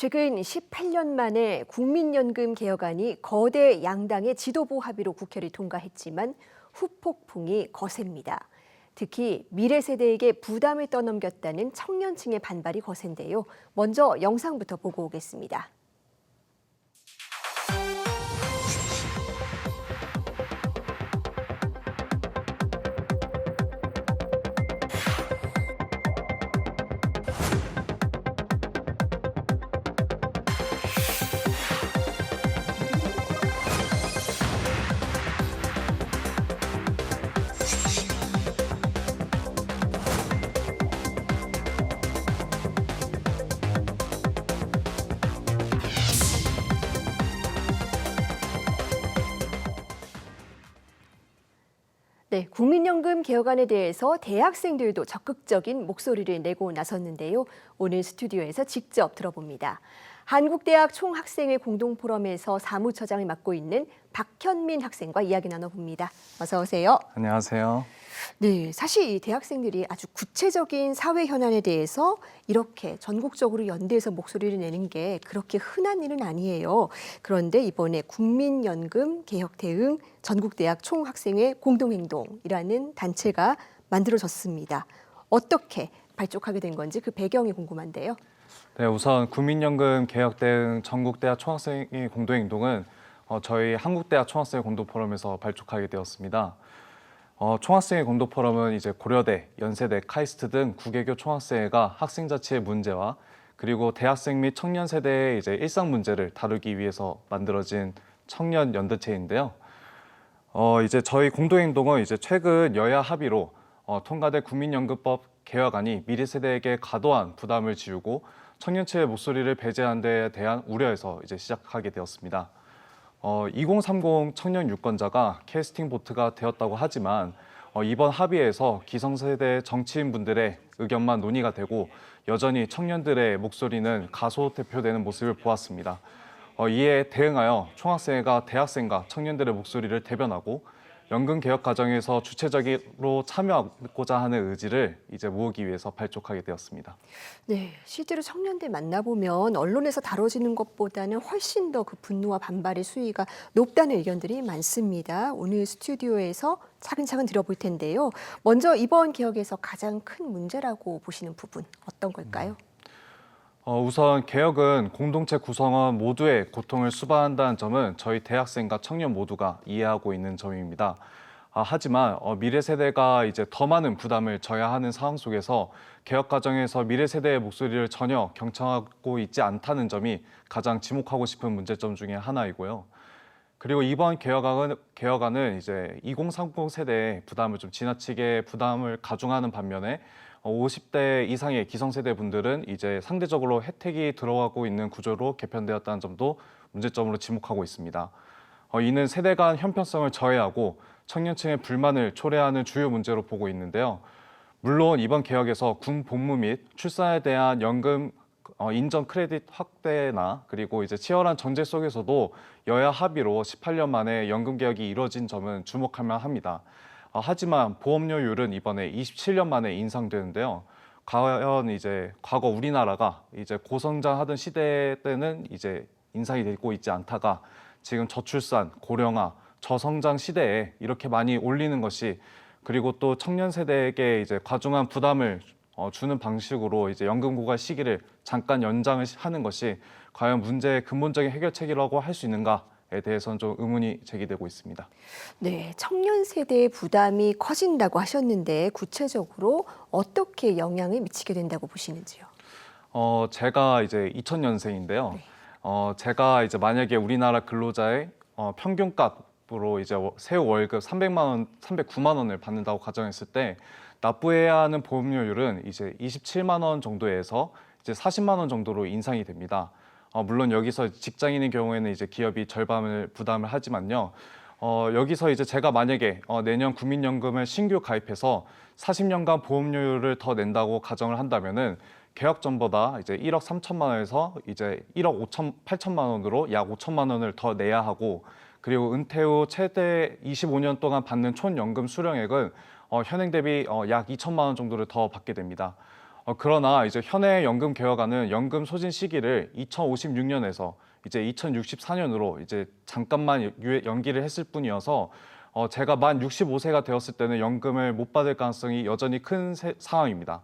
최근 18년 만에 국민연금 개혁안이 거대 양당의 지도부 합의로 국회를 통과했지만 후폭풍이 거셉니다. 특히 미래 세대에게 부담을 떠넘겼다는 청년층의 반발이 거센데요. 먼저 영상부터 보고 오겠습니다. 네, 국민연금 개혁안에 대해서 대학생들도 적극적인 목소리를 내고 나섰는데요. 오늘 스튜디오에서 직접 들어봅니다. 한국대학 총학생회 공동포럼에서 사무처장을 맡고 있는 박현민 학생과 이야기 나눠봅니다. 어서 오세요. 안녕하세요. 네, 사실 이 대학생들이 아주 구체적인 사회 현안에 대해서 이렇게 전국적으로 연대해서 목소리를 내는 게 그렇게 흔한 일은 아니에요. 그런데 이번에 국민연금 개혁 대응 전국대학 총학생회 공동행동이라는 단체가 만들어졌습니다. 어떻게 발족하게 된 건지 그 배경이 궁금한데요. 네, 우선 국민연금 개혁 대응 전국대학 총학생회 공동행동은 저희 한국대학 총학생회 공동포럼에서 발족하게 되었습니다. 총학생회 공동포럼은 이제 고려대, 연세대, 카이스트 등 국외교 총학생회가 학생 자치의 문제와 그리고 대학생 및 청년 세대의 이제 일상 문제를 다루기 위해서 만들어진 청년 연대체인데요. 이제 저희 공동행동은 이제 최근 여야 합의로 통과된 국민연금법 개혁안이 미래 세대에게 과도한 부담을 지우고 청년층의 목소리를 배제하는 데에 대한 우려에서 이제 시작하게 되었습니다. 2030 청년 유권자가 캐스팅 보트가 되었다고 하지만 이번 합의에서 기성세대 정치인분들의 의견만 논의가 되고 여전히 청년들의 목소리는 가소대표되는 모습을 보았습니다. 이에 대응하여 총학생회가 대학생과 청년들의 목소리를 대변하고 연금 개혁 과정에서 주체적으로 참여하고자 하는 의지를 이제 모으기 위해서 발족하게 되었습니다. 네, 실제로 청년들 만나보면 언론에서 다뤄지는 것보다는 훨씬 더 그 분노와 반발의 수위가 높다는 의견들이 많습니다. 오늘 스튜디오에서 차근차근 들어볼 텐데요. 먼저 이번 개혁에서 가장 큰 문제라고 보시는 부분 어떤 걸까요? 우선 개혁은 공동체 구성원 모두의 고통을 수반한다는 점은 저희 대학생과 청년 모두가 이해하고 있는 점입니다. 하지만 미래 세대가 이제 더 많은 부담을 져야 하는 상황 속에서 개혁 과정에서 미래 세대의 목소리를 전혀 경청하고 있지 않다는 점이 가장 지목하고 싶은 문제점 중에 하나이고요. 그리고 이번 개혁안은 이제 2030 세대의 부담을 좀 지나치게 부담을 가중하는 반면에 50대 이상의 기성세대 분들은 이제 상대적으로 혜택이 들어가고 있는 구조로 개편되었다는 점도 문제점으로 지목하고 있습니다. 이는 세대 간 형평성을 저해하고 청년층의 불만을 초래하는 주요 문제로 보고 있는데요. 물론 이번 개혁에서 군 복무 및 출산에 대한 연금 인정 크레딧 확대나 그리고 이제 치열한 전제 속에서도 여야 합의로 18년 만에 연금 개혁이 이뤄진 점은 주목할 만합니다. 하지만 보험료율은 이번에 27년 만에 인상되는데요. 과연 이제 과거 우리나라가 이제 고성장하던 시대 때는 이제 인상이 되고 있지 않다가 지금 저출산, 고령화, 저성장 시대에 이렇게 많이 올리는 것이 그리고 또 청년 세대에게 이제 과중한 부담을 주는 방식으로 이제 연금 고갈 시기를 잠깐 연장을 하는 것이 과연 문제의 근본적인 해결책이라고 할 수 있는가에 대해서는 좀 의문이 제기되고 있습니다. 네, 청년 세대의 부담이 커진다고 하셨는데 구체적으로 어떻게 영향을 미치게 된다고 보시는지요? 제가 이제 2000년생인데요. 네. 제가 이제 만약에 우리나라 근로자의 평균값으로 이제 세후 월급 309만 원을 받는다고 가정했을 때 납부해야 하는 보험료율은 이제 27만 원 정도에서 이제 40만 원 정도로 인상이 됩니다. 물론 여기서 직장인의 경우에는 이제 기업이 절반을 부담을 하지만요. 여기서 이제 제가 만약에 내년 국민연금을 신규 가입해서 40년간 보험료율을 더 낸다고 가정을 한다면은 개혁 전보다 이제 1억 3천만 원에서 이제 1억 8천만 원으로 약 5천만 원을 더 내야 하고 그리고 은퇴 후 최대 25년 동안 받는 촌연금 수령액은 현행 대비 약 2천만 원 정도를 더 받게 됩니다. 그러나 이제 현행 연금 개혁안은 연금 소진 시기를 2056년에서 이제 2064년으로 이제 잠깐만 연기를 했을 뿐이어서 제가 만 65세가 되었을 때는 연금을 못 받을 가능성이 여전히 큰 상황입니다.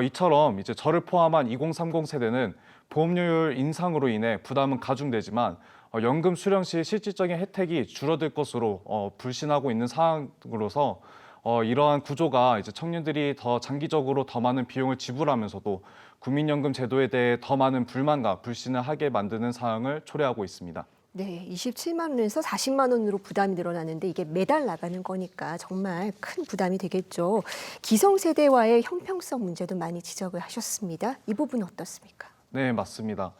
이처럼 이제 저를 포함한 2030 세대는 보험료율 인상으로 인해 부담은 가중되지만 연금 수령 시 실질적인 혜택이 줄어들 것으로 불신하고 있는 상황으로서 이러한 구조가 이제 청년들이 더 장기적으로 더 많은 비용을 지불하면서도 국민연금 제도에 대해 더 많은 불만과 불신을 하게 만드는 상황을 초래하고 있습니다. 네, 27만 원에서 40만 원으로 부담이 늘어나는데 이게 매달 나가는 거니까 정말 큰 부담이 되겠죠. 기성세대와의 형평성 문제도 많이 지적을 하셨습니다. 이 부분 어떻습니까? 네, 맞습니다.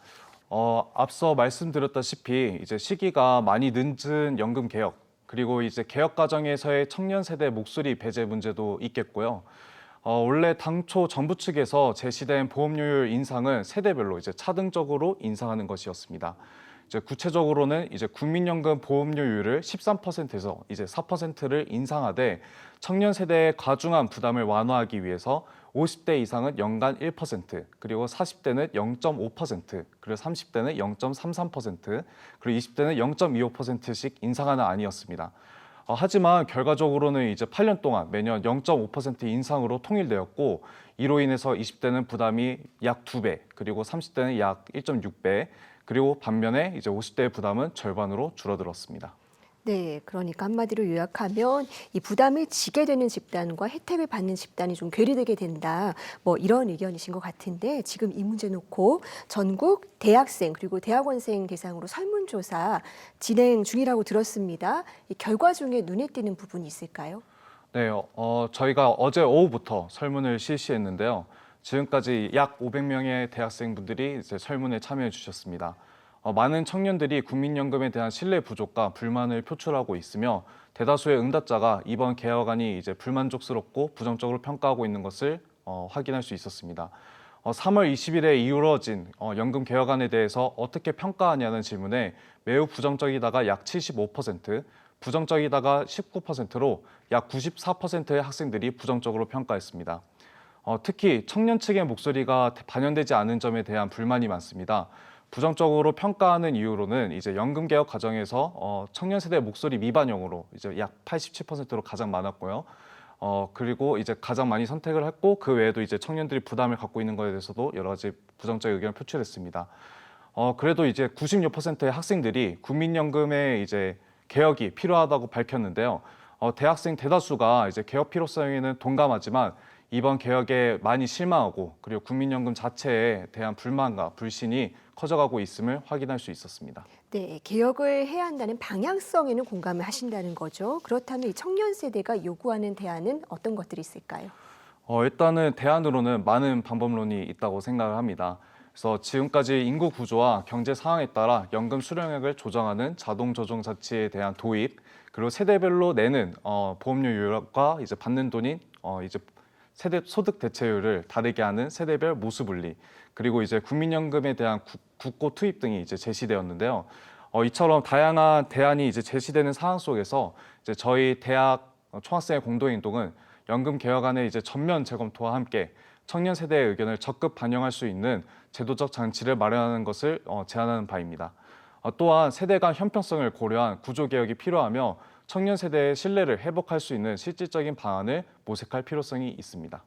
앞서 말씀드렸다시피 이제 시기가 많이 늦은 연금 개혁, 그리고 이제 개혁 과정에서의 청년 세대 목소리 배제 문제도 있겠고요. 원래 당초 정부 측에서 제시된 보험료율 인상은 세대별로 이제 차등적으로 인상하는 것이었습니다. 이제 구체적으로는 이제 국민연금 보험료율을 13%에서 이제 4%를 인상하되 청년 세대의 과중한 부담을 완화하기 위해서 50대 이상은 연간 1%, 그리고 40대는 0.5%, 그리고 30대는 0.33%, 그리고 20대는 0.25%씩 인상하는 안이었습니다. 하지만 결과적으로는 이제 8년 동안 매년 0.5% 인상으로 통일되었고 이로 인해서 20대는 부담이 약 2배, 그리고 30대는 약 1.6배, 그리고 반면에 이제 50대의 부담은 절반으로 줄어들었습니다. 네, 그러니까 한마디로 요약하면 이 부담을 지게 되는 집단과 혜택을 받는 집단이 좀 괴리되게 된다. 뭐 이런 의견이신 것 같은데 지금 이 문제 놓고 전국 대학생 그리고 대학원생 대상으로 설문조사 진행 중이라고 들었습니다. 이 결과 중에 눈에 띄는 부분이 있을까요? 네, 저희가 어제 오후부터 설문을 실시했는데요. 지금까지 약 500명의 대학생분들이 이제 설문에 참여해 주셨습니다. 많은 청년들이 국민연금에 대한 신뢰 부족과 불만을 표출하고 있으며 대다수의 응답자가 이번 개혁안이 이제 불만족스럽고 부정적으로 평가하고 있는 것을 확인할 수 있었습니다. 3월 20일에 이루어진 연금 개혁안에 대해서 어떻게 평가하냐는 질문에 매우 부정적이다가 약 75%, 부정적이다가 19%로 약 94%의 학생들이 부정적으로 평가했습니다. 특히 청년 측의 목소리가 반영되지 않은 점에 대한 불만이 많습니다. 부정적으로 평가하는 이유로는 이제 연금 개혁 과정에서 청년 세대 목소리 미반영으로 이제 약 87%로 가장 많았고요. 그리고 이제 가장 많이 선택을 했고 그 외에도 이제 청년들이 부담을 갖고 있는 것에 대해서도 여러 가지 부정적 의견을 표출했습니다. 그래도 이제 96%의 학생들이 국민연금의 이제 개혁이 필요하다고 밝혔는데요. 대학생 대다수가 이제 개혁 필요성에는 동감하지만 이번 개혁에 많이 실망하고 그리고 국민연금 자체에 대한 불만과 불신이 커져가고 있음을 확인할 수 있었습니다. 네, 개혁을 해야 한다는 방향성에는 공감을 하신다는 거죠. 그렇다면 이 청년 세대가 요구하는 대안은 어떤 것들이 있을까요? 일단은 대안으로는 많은 방법론이 있다고 생각을 합니다. 그래서 지금까지 인구 구조와 경제 상황에 따라 연금 수령액을 조정하는 자동 조정 자치에 대한 도입, 그리고 세대별로 내는 보험료율과 이제 받는 돈인 이제 세대 소득 대체율을 다르게 하는 세대별 모수 분리, 그리고 이제 국민연금에 대한 국고 투입 등이 이제 제시되었는데요. 이처럼 다양한 대안이 이제 제시되는 상황 속에서 이제 저희 대학 총학생회 공동행동은 연금 개혁안의 이제 전면 재검토와 함께 청년 세대의 의견을 적극 반영할 수 있는 제도적 장치를 마련하는 것을 제안하는 바입니다. 또한 세대 간 형평성을 고려한 구조 개혁이 필요하며 청년 세대의 신뢰를 회복할 수 있는 실질적인 방안을 모색할 필요성이 있습니다.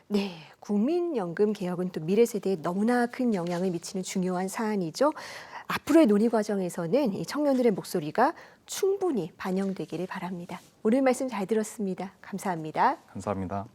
네, 국민연금 개혁은 또 미래 세대에 너무나 큰 영향을 미치는 중요한 사안이죠. 앞으로의 논의 과정에서는 이 청년들의 목소리가 충분히 반영되기를 바랍니다. 오늘 말씀 잘 들었습니다. 감사합니다. 감사합니다.